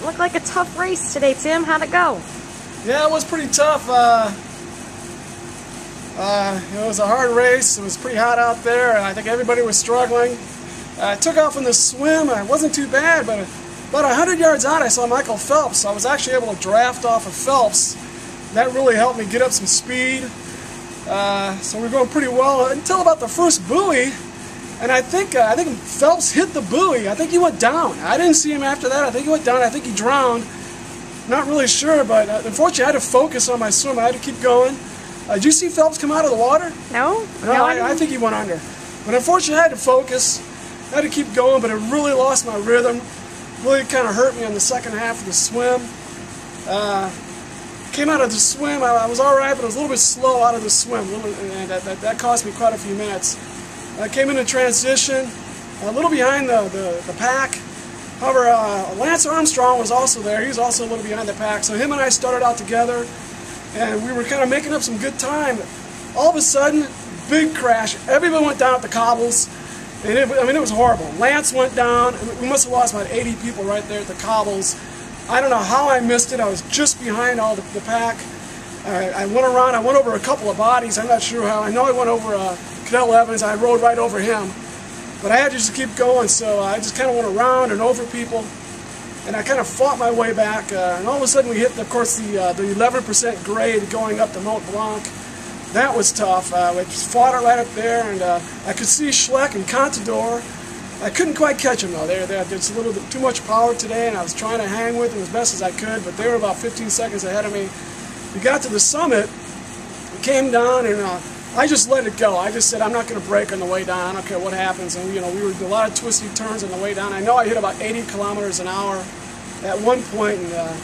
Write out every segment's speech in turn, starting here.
Looked like a tough race today, Tim. How'd it go? Yeah, it was pretty tough. It was a hard race. It was pretty hot out there, and I think everybody was struggling. I took off in the swim. It wasn't too bad, but about 100 yards out, I saw Michael Phelps. So I was actually able to draft off of Phelps. That really helped me get up some speed. So we were going pretty well until about the first buoy, and I think Phelps hit the buoy. I think he went down. I didn't see him after that. I think he went down. I think he drowned. Not really sure, but unfortunately I had to focus on my swim. I had to keep going. Did you see Phelps come out of the water? No. I think he went under. But unfortunately I had to focus. I had to keep going, but it really lost my rhythm. Really kind of hurt me on the second half of the swim. Came out of the swim, I was all right, but I was a little bit slow out of the swim, and that cost me quite a few minutes. I came into transition, a little behind the pack. However, Lance Armstrong was also there. He was also a little behind the pack, so him and I started out together, and we were kind of making up some good time. All of a sudden, big crash. Everybody went down at the cobbles, and it was horrible. Lance went down, and we must have lost about 80 people right there at the cobbles. I don't know how I missed it. I was just behind all the pack. I went around. I went over a couple of bodies. I'm not sure how. I know I went over Cadell Evans. I rode right over him. But I had to just keep going, so I just kind of went around and over people. And I kind of fought my way back. And all of a sudden we hit, of course, the 11% grade going up to Mont Blanc. That was tough. We just fought it right up there. And I could see Schleck and Contador. I couldn't quite catch them though. There's a little bit too much power today, and I was trying to hang with them as best as I could, but they were about 15 seconds ahead of me. We got to the summit, came down, and I just let it go. I just said, I'm not going to brake on the way down. I don't care what happens. And we were doing a lot of twisty turns on the way down. I know I hit about 80 kilometers an hour at one point, and I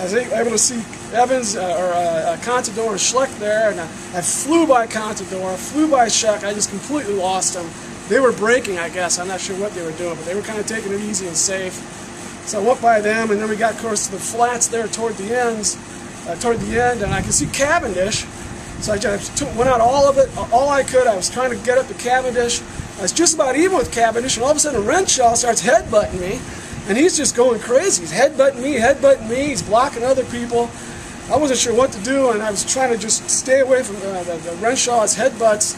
was able to see Evans Contador and Schleck there, and I flew by Contador, flew by Schleck. I just completely lost them. They were braking, I guess. I'm not sure what they were doing, but they were kind of taking it easy and safe. So I went by them, and then we got, of course, to the flats there toward the end, and I could see Cavendish. So I just went out all of it, all I could. I was trying to get up to Cavendish. I was just about even with Cavendish, and all of a sudden Renshaw starts headbutting me, and he's just going crazy. He's headbutting me, he's blocking other people. I wasn't sure what to do, and I was trying to just stay away from the Renshaw's headbutts.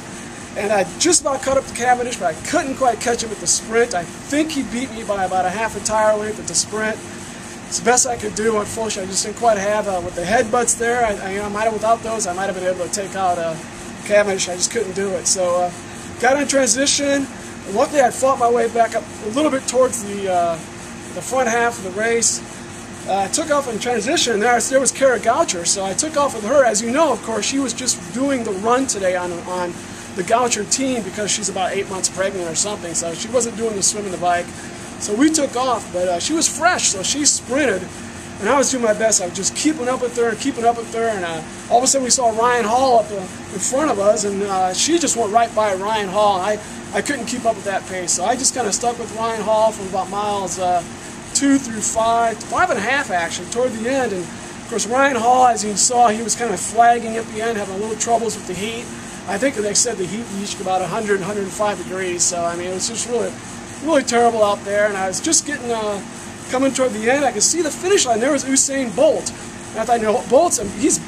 And I just about caught up to Cavendish, but I couldn't quite catch him at the sprint. I think he beat me by about a half a tire length at the sprint. It's the best I could do. Unfortunately, I just didn't quite have, with the headbutts there, I might have, without those, I might have been able to take out Cavendish. I just couldn't do it. So got in transition. Luckily, I fought my way back up a little bit towards the front half of the race. I took off in transition, and there was Kara Goucher, so I took off with her. As you know, of course, she was just doing the run today on the Goucher team because she's about 8 months pregnant or something, so she wasn't doing the swim and the bike. So we took off, but she was fresh, so she sprinted, and I was doing my best. I was just keeping up with her, and all of a sudden we saw Ryan Hall up in front of us, and she just went right by Ryan Hall. I couldn't keep up with that pace, so I just kind of stuck with Ryan Hall from about miles 2 through 5.5 actually, toward the end. And of course Ryan Hall, as you saw, he was kind of flagging at the end, having a little troubles with the heat. I think they said the heat reached about 100, 105 degrees, so I mean it was just really terrible out there. And I was just getting coming toward the end. I could see the finish line. There was Usain Bolt, and I thought, you know, Bolt's he's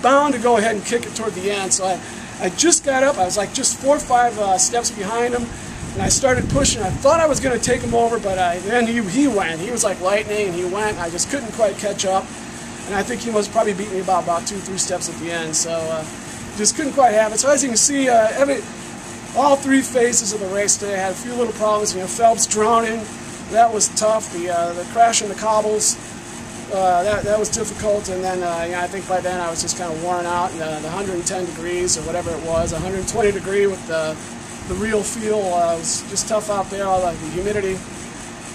bound to go ahead and kick it toward the end. So I just got up. I was like just 4 or 5 steps behind him, and I started pushing. I thought I was going to take him over, but then he went. He was like lightning, and he went. I just couldn't quite catch up, and I think he was probably beating me about 2 or 3 steps at the end. So. Just couldn't quite have it. So as you can see, all 3 phases of the race today had a few little problems. You know, Phelps drowning, that was tough. The crash in the cobbles, that was difficult. And then I think by then I was just kind of worn out. And the 110 degrees or whatever it was, 120 degree with the real feel was just tough out there. All the humidity.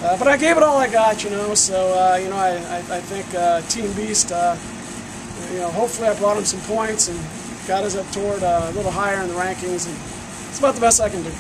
But I gave it all I got, you know. So you know, I think Team Beast. You know, hopefully I brought him some points and got us up toward a little higher in the rankings, and it's about the best I can do.